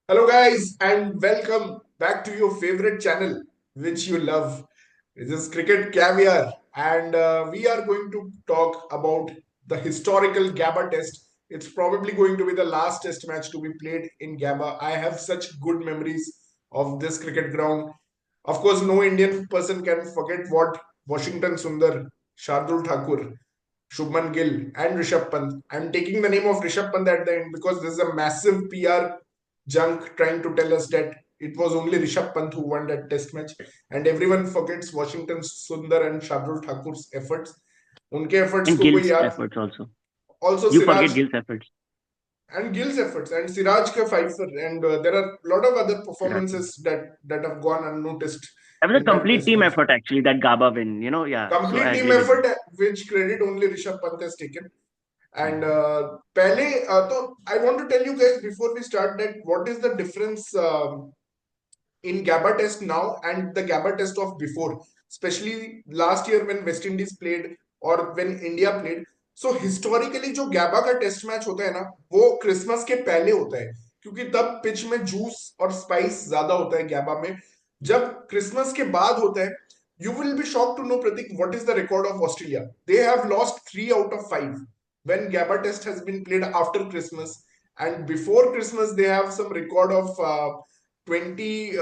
Hello, guys, and welcome back to your favorite channel, which you love. This is Cricket Caviar, and we are going to talk about the historical Gabba Test. It's probably going to be the last Test match to be played in Gabba. I have such good memories of this cricket ground. Of course, no Indian person can forget what Washington Sundar, Shardul Thakur, Shubman Gill, and Rishabh Pant. I'm taking the name of Rishabh Pant at the end because this is a massive PR junk trying to tell us that it was only Rishabh Pant who won that test match. And everyone forgets Washington Sundar and Shardul Thakur's efforts. उनके efforts And को कोई Gill's याद efforts also. also You forget Siraj Gill's efforts. and Gill's efforts and Siraj ka fifer and there are a lot of other Exactly. performances that have gone unnoticed That was a in that complete test team match. effort actually, that Gaba win. Yeah. So Complete I team agree with you. effort which credit only Rishabh Pant has taken. And पहले तो I want to tell you guys before we start that what is the difference in Gabba test now and the Gabba test of before, especially last year when West Indies played or when India played. So historically जो गैबा का test match होता है ना वो Christmas के पहले होता है क्योंकि तब पिच में जूस और स्पाइस ज्यादा होता है गैबा में जब क्रिसमस के बाद होता है you will be shocked to know Pratik what is the record of Australia. They have lost 3 out of 5 when Gabba test has been played after Christmas and before Christmas they have some record of 20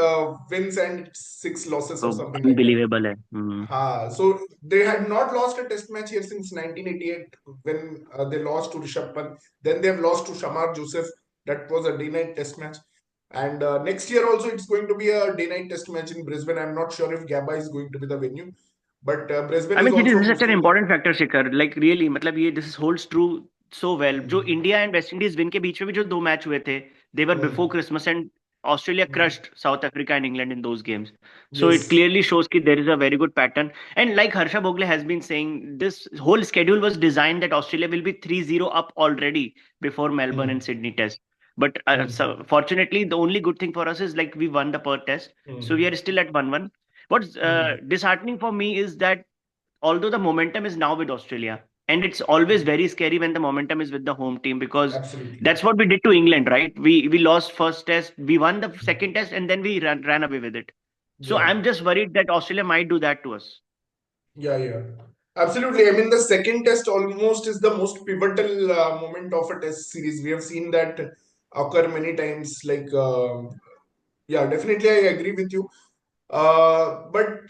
wins and 6 losses or So something like that. unbelievable है. So they had not lost a test match here since 1988 when they lost to Rishabh Pant. Then they have lost to Shamar Joseph. That was a day-night test match. And next year also it's going to be a day-night test match in Brisbane. I'm not sure if Gabba is going to be the venue, but Brisbane I is mean, it also is such an hosting the. important factor, Shikhar. Like really, मतलब ये this holds true so well. जो Hmm. India and West Indies win के बीच में भी जो दो match हुए थे, they were before Hmm. Christmas and Australia Hmm. crushed South Africa and England in those games. So it Yes. clearly shows that there is a very good pattern. And like Harsha Bhogle has been saying, this whole schedule was designed that Australia will be 3-0 up already before Melbourne and Hmm. Sydney test. But so Hmm. fortunately, the only good thing for us is like we won the per test. So we Hmm. are still at 1-1. What's Hmm. disheartening for me is that although the momentum is now with Australia, and it's always very scary when the momentum is with the home team because Absolutely. that's what we did to England, right? We lost first test, we won the second test, and then we ran away with it. So Yeah. I'm just worried that Australia might do that to us. Yeah, yeah. Absolutely. I mean, the second test almost is the most pivotal moment of a test series. We have seen that occur many times. Yeah, definitely I agree with you. But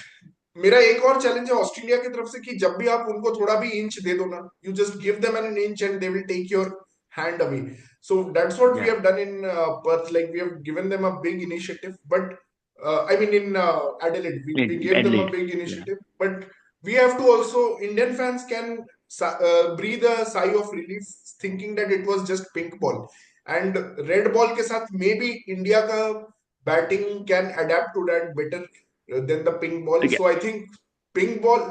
मेरा एक और challenge है Australia की तरफ से कि जब भी आप उनको थोड़ा भी इंच दे दो ना you just give them an inch and they will take your hand away. So that's what we Yeah, have done in Perth. Like we have given them a big initiative, but I mean in Adelaide, we in gave them a Adelaide. big Yeah. initiative. But we have to also Indian fans can breathe a sigh of relief, thinking that it was just pink ball and red ball के साथ maybe India का batting can adapt to that better than the pink ball. Okay. So I think pink ball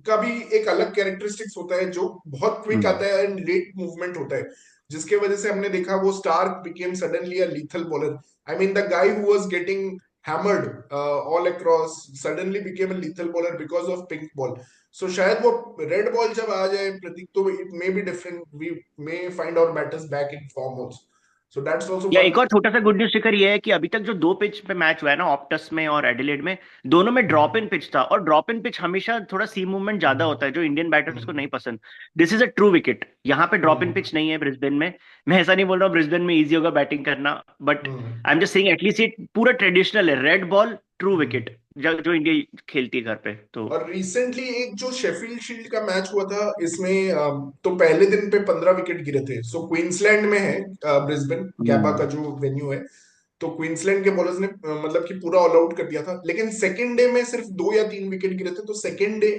का भी एक अलग characteristics होता है जो बहुत क्विक Mm. आता है एंड लेट मूवमेंट होता है जिसके वजह से हमने देखा वो Starc became suddenly a lethal bowler I mean the guy who was getting hammered all across suddenly became a lethal bowler because of pink ball so शायद वो रेड बॉल जब आ जाए प्रतीक तो it may be different we may find our batters back in form also so that's also yeah one. एक और छोटा सा गुड न्यूज शिखर ये है कि अभी तक जो दो पिच पे मैच हुआ है ना, ऑप्टस में और एडिलेड में, दोनों में ड्रॉप इन पिच था, और ड्रॉप इन पिच हमेशा थोड़ा सी मूवमेंट ज्यादा होता है जो इंडियन बैटर्स को नहीं पसंद. This is a true wicket. यहाँ पे ड्रॉप इन पिच नहीं है ब्रिस्बेन में. मैं ऐसा नहीं बोल रहा हूँ ब्रिस्बेन में इजी होगा बैटिंग करना, but I am just saying at least ये पूरा ट्रेडिशनल है. रेड बॉल ट्रू विकेट जो जो इंडिया खेलती है घर पे तो. और रिसेंटली एक जो शेफील्ड शील्ड का मैच हुआ था इसमें तो पहले दिन पे 15 विकेट गिरे थे सो क्वींसलैंड में है ब्रिस्बेन गैबा का हम्म. जो वेन्यू है तो क्वींसलैंड के बॉलर्स ने मतलब कि पूरा ऑल आउट कर दिया था लेकिन सेकेंड डे में सिर्फ 2 या 3 विकेट गिरे थे तो second day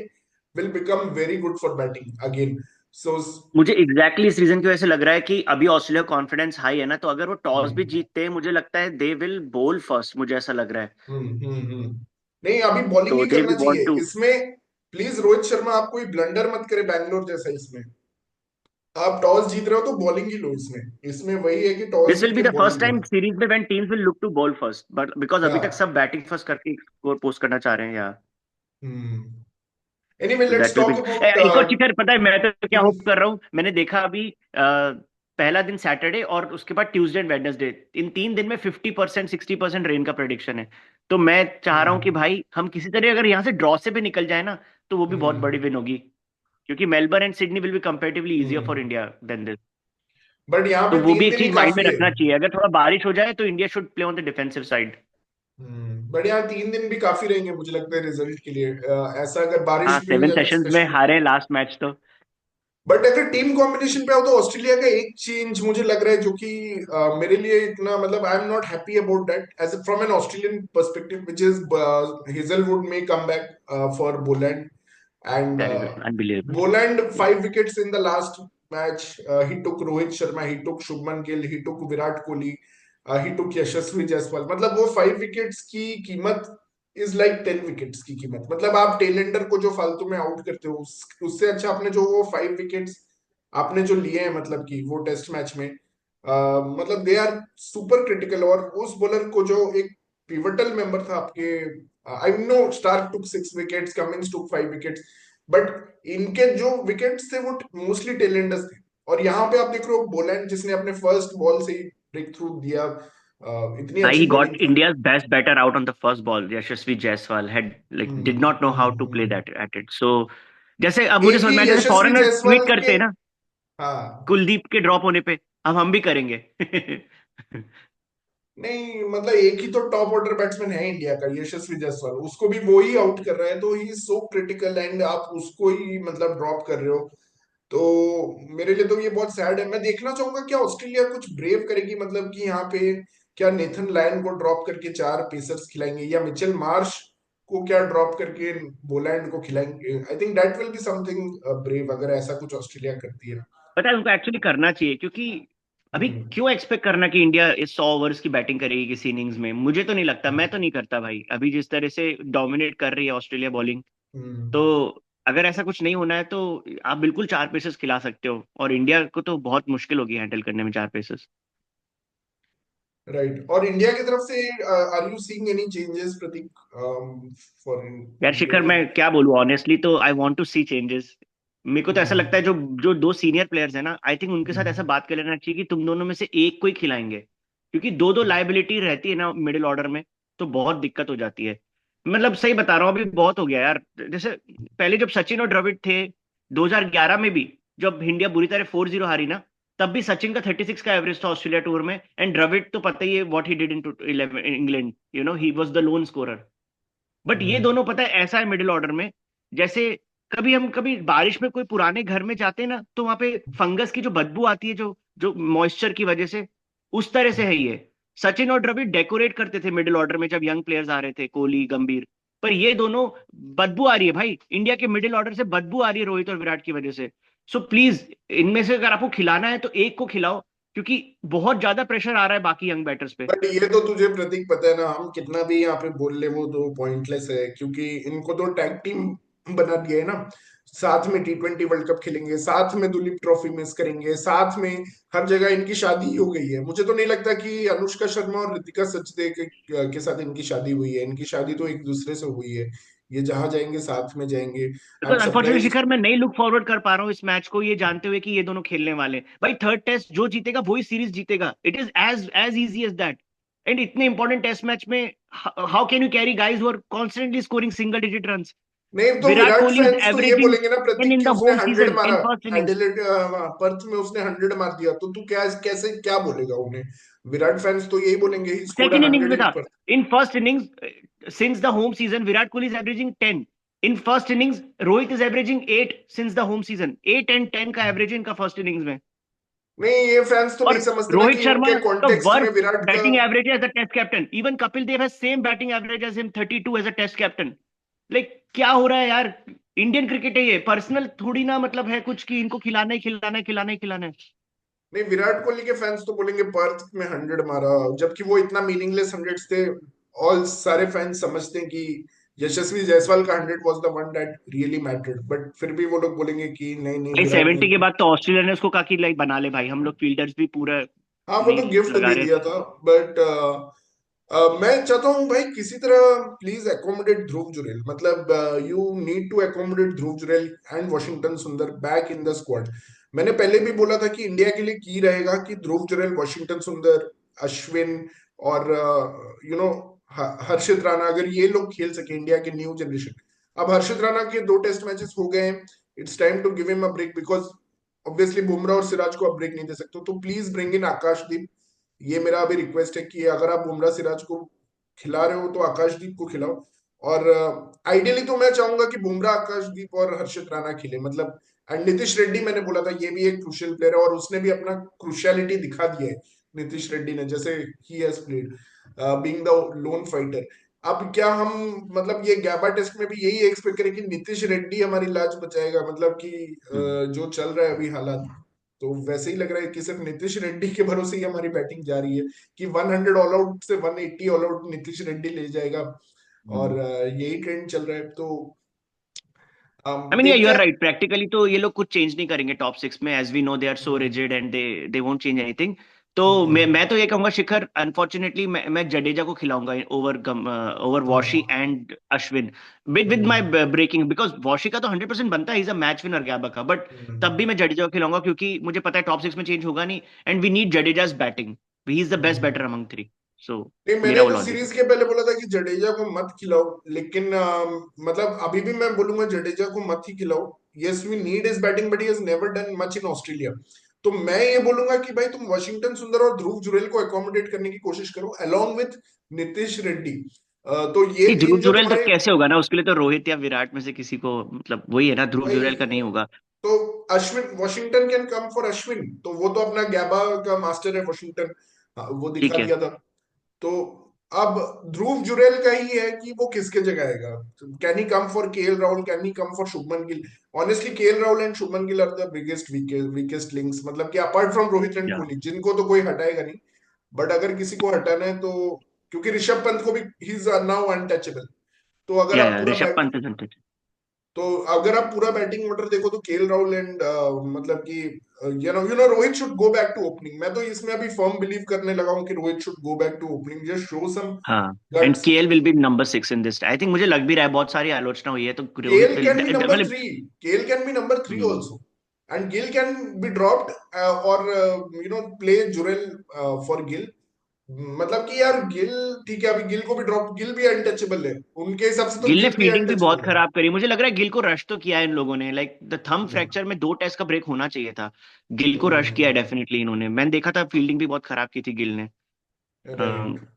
will become very good for batting again so. मुझे एग्जैक्टली इस रीजन की वजह से लग रहा है कि अभी ऑस्ट्रेलिया कॉन्फिडेंस हाई है ना, तो अगर वो टॉस भी जीतते हैं मुझे लगता है दे विल बोल फर्स्ट, मुझे ऐसा लग रहा है. नहीं अभी बॉलिंग तो ही दे करना विल वांट चाहिए टू. इसमें. प्लीज रोहित शर्मा आप कोई ब्लंडर मत करे बैंगलोर जैसा इसमें. आप टॉस जीत रहे हो तो बॉलिंग ही लो इसमें इसमें वही है कि टॉस दिस विल जीत बी के द फर्स्ट बॉलिंग लो. टाइम सीरीज में when teams will look to bowl first, but because yeah. अभी तक सब बैटिंग फर्स्ट करके स्कोर पोस्ट करना चाह रहे हैं यार. एनीवे तो let's that will be. Talk about. एक और चीज है, पता है मैं तो क्या होप कर रहा हूँ, मैंने देखा अभी पहला दिन सैटरडे और उसके बाद ट्यूसडे एंड वेडनेसडे, इन 3 दिन में 50% 60% रेन का प्रेडिक्शन है। तो मैं चाह रहा हूँ कि हम्म भाई हम किसी तरह अगर यहाँ से ड्रॉ से भी निकल जाए ना, तो वो भी बहुत बड़ी हम्म विन होगी, क्योंकि Melbourne and Sydney will be comparatively easier for hmm India than this. But यहाँ तो पे वो भी 3 दिन एक ही चीज माइंड में काफी है। रखना चाहिए, अगर थोड़ा बारिश हो जाए तो India should play on the defensive side. But यहाँ 3 दिन भी काफी रहेंगे मुझे लगता है रिजल्ट के लिए, ऐसा अगर बारिश हाँ, भी हो 7 जाए तो सेशंस में स्पेशली। हारे लास्ट मैच तो। बट अगर टीम कॉम्बिनेशन पे आओ तो ऑस्ट्रेलिया का एक चेंज मुझे लग रहा है जो कि मेरे लिए इतना मतलब I am not happy about that as from an Australian perspective which is Hazlewood में come back for Boland and that is unbelievable. Boland 5 wickets in the last match. He took Rohit Sharma, he took Shubman Gill, he took Virat Kohli, he took Yashasvi Jaiswal. मतलब वो 5 wickets की कीमत is like 10 wickets की कीमत। मतलब आप tailender को जो फालतू में आउट करते हो उससे अच्छा आपने जो वो 5 wickets आपने जो लिए हैं मतलब कि वो टेस्ट मैच में मतलब दे आर सुपर क्रिटिकल। और उस बॉलर को जो एक पिवटल मेंबर था आपके, I know Starc took 6 wickets, Cummins took 5 wickets, but इनके जो विकेट्स थे वो मोस्टली टेलेंडर्स थे। और यहाँ पे आप देख रहे हो बोलैंड जिसने अपने फर्स्ट बॉल से ही ब्रेक थ्रू दिया, इतनी He अच्छी got बॉलिंग थी। India's best batter out on the first ball. Yashasvi Jaiswal had like did not know how to play hmm. that at it. So जैसे अब मुझे एक समझ ही में आया, जैसे यशस्वी फॉरेनर्स ट्वीट जायसवाल के, करते हैं ना हाँ कुलदीप के ड्रॉप होने पे, अब हम भी करेंगे। नहीं मतलब एक ही तो टॉप ऑर्डर बैट्समैन है इंडिया का यशस्वी जायसवाल, उसको भी वो ही आउट कर रहा है तो he is so critical and आप उसको ही मतलब ड्रॉप कर रहे हो। तो मेरे लिए तो ये बहुत सैड है। मैं देखना चाहूंगा क्या ऑस्ट्रेलिया कुछ ब्रेव करेगी, मतलब कि यहाँ पे क्या नेथन लायन को ड्रॉप करके 4 पेसर्स खिलाएंगे या मिचेल मार्श को क्या ड्रॉप करके बोलैंड को खिलाएंगे। I think that will be something brave अगर ऐसा कुछ ऑस्ट्रेलिया करती है। पता है उनको एक्चुअली करना चाहिए, क्योंकि अभी हम्म क्यों एक्सपेक्ट करना कि इंडिया इस 100 ओवर्स की बैटिंग करेगी किसी इनिंग्स में? मुझे तो नहीं लगता, मैं तो नहीं करता भाई। अभी जिस तरह से डोमिनेट कर रही है ऑस्ट्रेलिया बॉलिंग, तो हम्म अगर ऐसा कुछ नहीं होना है तो आप बिल्कुल 4 पेसेस खिला सकते हो, और इंडिया को तो बहुत मुश्किल होगी हैंडल करने में 4 पेसेस। राइट। और इंडिया की तरफ से are you seeing any changes Prateek for यार इंडिया शिखर, की। मैं क्या बोलूं, ऑनेस्टली तो I want to see changes. मेरे को तो ऐसा लगता है हम्म जो जो दो सीनियर प्लेयर्स हैं ना, आई थिंक उनके साथ ऐसा हम्म बात कर लेना चाहिए कि तुम दोनों में से एक को ही खिलाएंगे, क्योंकि दो दो लाइबिलिटी रहती है ना मिडिल ऑर्डर में, तो बहुत दिक्कत हो जाती है। मतलब सही बता रहा हूँ, अभी बहुत हो गया यार। जैसे पहले जब सचिन और द्रविड़ थे 2011 में भी, जब इंडिया बुरी तरह 4-0 हारी ना, तब भी सचिन का 36 का एवरेज था ऑस्ट्रेलिया टूर में, एंड द्रविड़ तो पता ही है what he did in England, he was the loan scorer. But ये हम्म दोनों पता है ऐसा है मिडिल ऑर्डर में, जैसे कभी बारिश में कोई पुराने घर में जाते हैं ना, तो वहां पे फंगस की जो बदबू आती है, जो जो मॉइस्चर की वजह से, उस तरह से है ये। सचिन और द्रविड़ डेकोरेट करते थे मिडिल ऑर्डर में जब यंग प्लेयर्स आ रहे थे, कोहली, गंभीर। पर ये दोनों, बदबू आ रही है भाई इंडिया के मिडिल ऑर्डर से, बदबू आ रही है रोहित और विराट की वजह से। सो प्लीज, इनमें से अगर आपको खिलाना है तो एक को खिलाओ, क्योंकि बहुत ज्यादा प्रेशर आ रहा है बाकी यंग बैटर्स पे। बट ये तो तुझे प्रतीक पता है ना, हम कितना भी यहाँ पे बोल ले वो तो पॉइंटलेस है क्योंकि इनको तो टैग टीम बना दिया है ना। साथ में T20 वर्ल्ड कप खेलेंगे, साथ में दुलीप ट्रॉफी मिस करेंगे, साथ में हर जगह इनकी शादी ही हो गई है। मुझे तो नहीं लगता कि अनुष्का शर्मा और ऋतिका सचदेव के साथ इनकी शादी हुई है। इनकी शादी तो एक दूसरे से हुई है। ये जहां जाएंगे साथ में जाएंगे। I am because unfortunately surprise. Shikhar, मैं नहीं लुक फॉरवर्ड कर पा रहा हूँ इस मैच को, ये जानते हुए कि ये दोनों खेलने वाले हैं भाई। थर्ड टेस्ट जो जीतेगा वही सीरीज जीतेगा, it is as as easy as that. And इतने इंपॉर्टेंट टेस्ट मैच में how can you carry guys who are constantly scoring single digit runs? नहीं तो विराट विराट कोहली इज फैंस तो ये एवरेजिंग बोलेंगे ना 10 प्रतीक इन कि द उसने होल 100 सीजन मारा, in first innings. Adelaide Perth में उसने 100 मार दिया तो तू क्या कैसे क्या बोलेगा उन्हें। विराट फैंस तो यही बोलेंगे ही स्कोर्ड सेकेंड इनिंग्स 100 में इन था। Perth. In first innings since the home season Virat Kohli is averaging 10 in first innings. Rohit is averaging 8 since the home season, 8 and 10 का एवरेज इनका फर्स्ट इनिंग्स में। नहीं ये फैंस तो नहीं और समझते ना रोहित कि शर्मा उनके का कॉन्टेक्स्ट में वर्स्ट विराट का। Batting average as a test captain, even Kapil Dev has same batting average as him, 32 as a test captain. Like क्या हो रहा है यार? इंडियन क्रिकेट है ये, पर्सनल थोड़ी ना मतलब है कुछ कि इनको खिलाना ही खिलाना है, खिलाना ही खिलाना है। नहीं विराट कोहली के फैंस तो बोलेंगे पर्थ में 100 मारा, जबकि वो इतना मीनिंगलेस 100 थे। ऑल सारे फैंस समझते हैं कि यशस्वी जायसवाल का 100 was the one that really mattered, but फिर भी वो लोग बोलेंगे कि नहीं नहीं भाई विराट ने। 70 के बाद तो ऑस्ट्रेलिया ने उसको कहा कि लाइक बना ले भाई, हम लोग फील्डर्स भी पूरा हाँ वो नहीं तो गिफ्ट लगा दे रहे दिया थे। था। बट मैं चाहता हूँ भाई किसी तरह प्लीज एकोमोडेट ध्रुव जुरेल, मतलब you need to accommodate Dhruv Jurel and Washington Sundar back in the squad. मैंने पहले भी बोला था कि इंडिया के लिए की रहेगा कि ध्रुव जुरैल, वॉशिंगटन सुंदर, अश्विन और हर्षित राणा, अगर ये लोग खेल सके इंडिया के न्यू जनरेशन। अब हर्षित राणा के 2 टेस्ट मैचेस हो गए हैं, it's time to give him a break, because obviously Bumrah और सिराज को आप ब्रेक नहीं दे सकते, तो प्लीज ब्रिंग इन आकाशदीप। ये मेरा अभी रिक्वेस्ट है कि अगर आप बुमराह सिराज को खिला रहे हो तो आकाशदीप को खिलाओ। और आइडियली तो मैं चाहूंगा कि बुमराह, आकाशदीप और हर्षित राणा खेले, मतलब। एंड नीतीश रेड्डी, मैंने बोला था ये भी एक क्रूशियल प्लेयर है और उसने भी अपना क्रूशियलिटी दिखा दिया है, नीतीश रेड्डी ने, जैसे he has played being the loan fighter. अब क्या हम, मतलब ये गैबा टेस्ट में भी यही एक्सपेक्ट करें कि नीतीश रेड्डी हमारी लाज बचाएगा, मतलब कि जो चल रहा है अभी हालात, तो वैसे ही लग रहा है कि सिर्फ नीतीश रेड्डी के भरोसे ही हमारी बैटिंग जा रही है, कि 100 ऑल आउट से 180 ऑल आउट नीतीश रेड्डी ले जाएगा। और यही ट्रेंड चल रहा है, तो आई मीन, यू देखते आर हैं। राइट, प्रैक्टिकली तो ये लोग कुछ चेंज नहीं करेंगे टॉप सिक्स में, as we know they are so hmm, rigid and they won't change anything. तो हम्म, मैं तो ये कहूंगा शिखर, अनफॉर्चुनेटली मैं जडेजा को खिलाऊंगा ओवर ओवर वॉशी हाँ, and Ashwin, with my hmm, breaking, because Washi का तो 100% बनता है, is a match winner Gabba का, बट तब भी हम्म, मैं जडेजा को खिलाऊंगा क्योंकि मुझे पता है टॉप सिक्स में चेंज होगा नहीं, and we need Jadeja's batting, he is the best batter hmm. Among three. So नहीं, मैंने मेरा वो तो लॉजिक है। सीरीज के पहले बोला था कि जडेजा को मत खिलाओ, लेकिन मतलब अभी भी मैं बोलूंगा जडेजा को मत ही खिलाओ। Yes, we need his batting, but he has never done much in Australia. तो मैं ये बोलूंगा कि भाई तुम वॉशिंगटन सुंदर और ध्रुव जुरैल को अकोमोडेट करने की कोशिश करो, अलोंग विथ नीतीश रेड्डी। तो ये नहीं, ध्रुव तीन जो जुरैल तो तुम्हारे, कैसे होगा ना, उसके लिए तो रोहित या विराट में से किसी को, मतलब वही है ना, ध्रुव भाई, जुरैल का नहीं होगा। तो Ashwin, Washington can come for Ashwin, तो वो तो अपना गैबा का मास्टर है वॉशिंगटन। हाँ, वो दिखा ठीक है। दिया था। तो अब ध्रुव जुरैल का ही है कि वो किसके जगह आएगा। Can he come for KL Rahul, can he come for Shubman Gill? Honestly KL Rahul and Shubman Gill are the biggest weakest links, मतलब कि अपार्ट फ्रॉम रोहित एंड या कोहली, जिनको तो कोई हटाएगा नहीं। बट अगर किसी को हटाना है तो, क्योंकि ऋषभ पंत को भी, ही इज नाउ अनटचेबल। तो अगर आप या पूरा Rishabh batting, Pant is untouchable. तो अगर आप पूरा बैटिंग ऑर्डर देखो तो केएल राहुल एंड मतलब कि you know Rohit should go back to opening. मैं तो इसमें अभी फर्म बिलीव करने लगा हूं कि Rohit should go back to opening, just show some हाँ, and guts. KL will be number 6 in this, I think, मुझे लग भी रहा है, बहुत सारी आलोचना हुई है तो Rohit KL will can be number मतलब। 3, KL can be number 3 hmm, also, and Gill can be dropped, और प्ले जुरेल फॉर गिल। मतलब कि यार गिल, ठीक है, अभी गिल को भी ड्रॉप, गिल भी अनटचेबल है उनके हिसाब से, तो गिल ने गिल भी फील्डिंग भी बहुत अनटचेबल है। खराब करी, मुझे लग रहा है गिल को रश तो किया है इन लोगों ने, like the thumb hmm, fracture में 2 टेस्ट का ब्रेक होना चाहिए था। गिल को रश किया है हम्म, डेफिनेटली इन्होंने, मैंने देखा था फील्डिंग भी बहुत खराब की थी गिल ने। Right.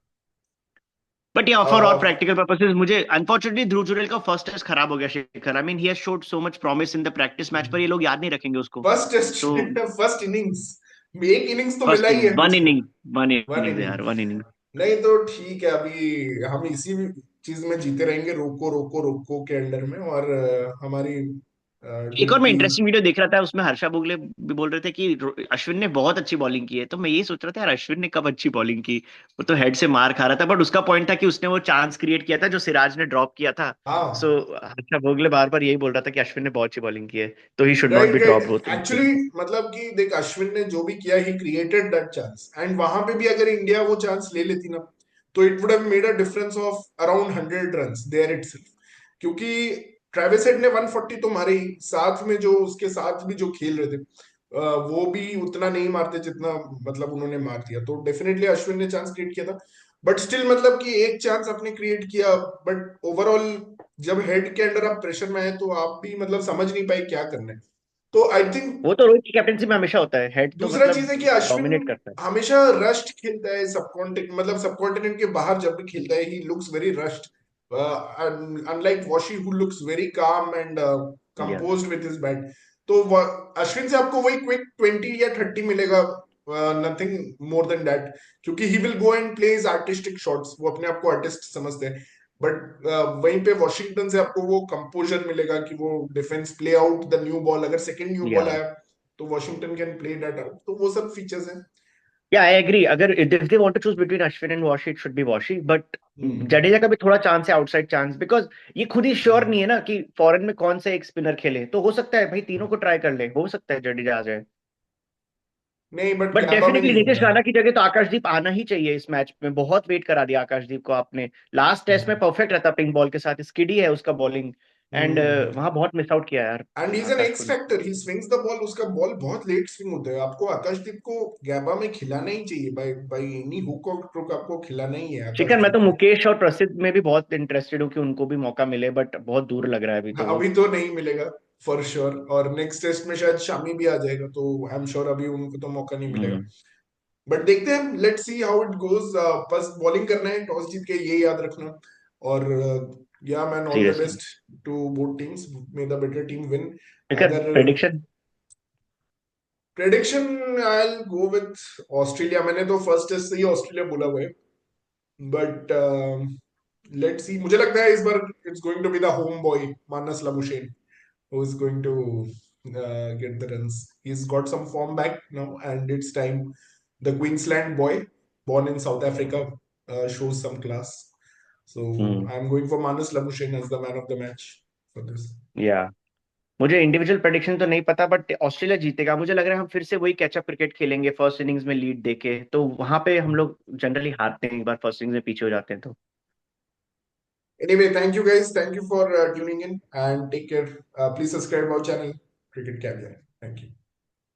But yeah for all practical purposes, मुझे अनफॉर्चुनेटली ध्रुव जुरैल का फर्स्ट टेस्ट खराब हो गया Shikhar, I mean he has showed so much promise in the practice match, पर ये लोग याद नहीं रखेंगे उसको। फर्स्ट टेस्ट, तो फर्स्ट इनिंग्स, एक इनिंग्स तो मिला फर्स्ट ही है इनिंग, अभी वन उसको। Inning, one one inning inning. यार, वन इनिंग। नहीं तो ठीक है, अभी हम इसी चीज में जीते रहेंगे, रोको रोको रोको के अंडर में, और हमारी एक और टीम मैं की। इंटरेस्टिंग वीडियो देख रहा था, उसमें हर्षा भोगले भी बोल रहे थे कि अश्विन ने बहुत अच्छी बॉलिंग की है, तो मैं ये सोच रहा था यार अश्विन ने कब अच्छी बॉलिंग की, वो तो हेड से मार खा रहा था, बट उसका पॉइंट था कि उसने वो चांस क्रिएट किया था जो सिराज ने ड्रॉप किया था। सो हाँ, हर्षा भोगले बार बार यही बोल रहा था कि अश्विन ने बहुत अच्छी बॉलिंग की है, तो he should not right, be right. Dropped, हो तो एक्चुअली मतलब कि देख, अश्विन ने जो भी किया, he created that chance, and वहां पे भी अगर इंडिया वो चांस ले लेती ना, तो it would have made a difference of around 100 runs there itself. क्योंकि ट्रेविस हेड ने 140 तो मारे ही, साथ में जो उसके साथ भी जो खेल रहे थे, वो भी उतना नहीं मारते जितना, मतलब उन्होंने मार दिया, तो डेफिनेटली अश्विन ने चांस क्रिएट किया था। बट स्टिल, मतलब कि एक चांस आपने क्रिएट किया, बट ओवरऑल जब हेड के अंडर आप प्रेशर में आए तो आप भी मतलब समझ नहीं पाए क्या करना है। तो आई थिंक वो तो रोहित की कैप्टनसी में हमेशा होता है, हेड तो दूसरा चीज मतलब है कि अश्विन डोमिनेट करता है। हमेशा रश्ड खेलता है, मतलब सब कॉन्टिनेंट के बाहर जब भी खेलता है, he looks very rushed, unlike washi who looks very calm and या कंपोज्ड विद हिज बैट। तो अश्विन से आपको वही क्विक 20 या 30 मिलेगा, नथिंग मोर देन दैट, क्योंकि he will go and play his artistic shots, वो अपने आप को आर्टिस्ट समझते हैं। बट वहीं पे वॉशिंगटन से आपको वो कंपोजर मिलेगा कि वो defence play out the new ball, अगर सेकंड न्यू या बॉल आया तो Washington can play that out, तो वो सब फीचर्स हैं। या आई एग्री, अगर if they want to choose between Ashwin and Washi, it should be Washi, but hmm, Jadeja का भी थोड़ा चांस है, आउटसाइड चांस, बिकॉज ये खुद ही श्योर नहीं है ना कि फॉरेन में कौन सा एक स्पिनर खेले, तो हो सकता है भाई तीनों को ट्राई कर ले, हो सकता है जडेजा आ जाए। नहीं, बट बट गैबा में डेफिनेटली नहीं नीतीश होगा। राणा की जगह तो आकाशदीप आना ही चाहिए इस मैच में, बहुत वेट करा दिया आकाशदीप को आपने, लास्ट टेस्ट में हम्म, परफेक्ट रहता पिंक बॉल के साथ, स्किडी है उसका बॉलिंग, एंड हम्म। वहां बहुत मिस आउट किया यार and is an Akash X को। Factor, he swings the ball, उसका बॉल बहुत लेट स्विंग होता है। आपको आकाशदीप को गैबा में खिलाना ही चाहिए, बाय बाय एनी हुक और क्रुक आपको खिलाना ही है चिकन, मैं आकाशदीप तो को। मुकेश और प्रसिद्ध में भी बहुत इंटरेस्टेड हूँ कि उनको भी मौका मिले, बट बहुत दूर लग रहा है अभी तो वो। अभी तो नहीं मिलेगा फॉर श्योर, और नेक्स्ट टेस्ट में शायद शामी भी आ जाएगा, तो आई एम श्योर अभी उनको तो मौका नहीं मिलेगा। हम्म। बट देखते हैं, let's see how it goes. बस बॉलिंग करना है, टॉस जीत के, ये याद रखना। और yeah man, all the seriously. Best to both teams, may the better team win. चिकन अगर prediction. Prediction, I will go with Australia. मैंने तो फर्स्ट टेस्ट से ही ऑस्ट्रेलिया बोला हुआ है, बट लेट्स सी। मुझे लगता है इस बार it's going to be the home boy Marnus Labuschagne who is going to get the runs. He's got some form back now, and it's time. The Queensland boy, born in South Africa, shows some class. So hmm. I'm going for Manus Labuschagne as the man of the match for this. या मुझे individual prediction तो नहीं पता, but Australia जीतेगा। मुझे लग रहा है हम फिर से वही कैचअप क्रिकेट खेलेंगे, फर्स्ट इनिंग्स में लीड देके, तो वहां पे हम लोग जनरली हारते हैं एक बार फर्स्ट इनिंग्स में पीछे हो जाते हैं तो। Anyway, thank you guys. Thank you for tuning in, and take care. Please subscribe our channel, Cricket Caviar. Thank you.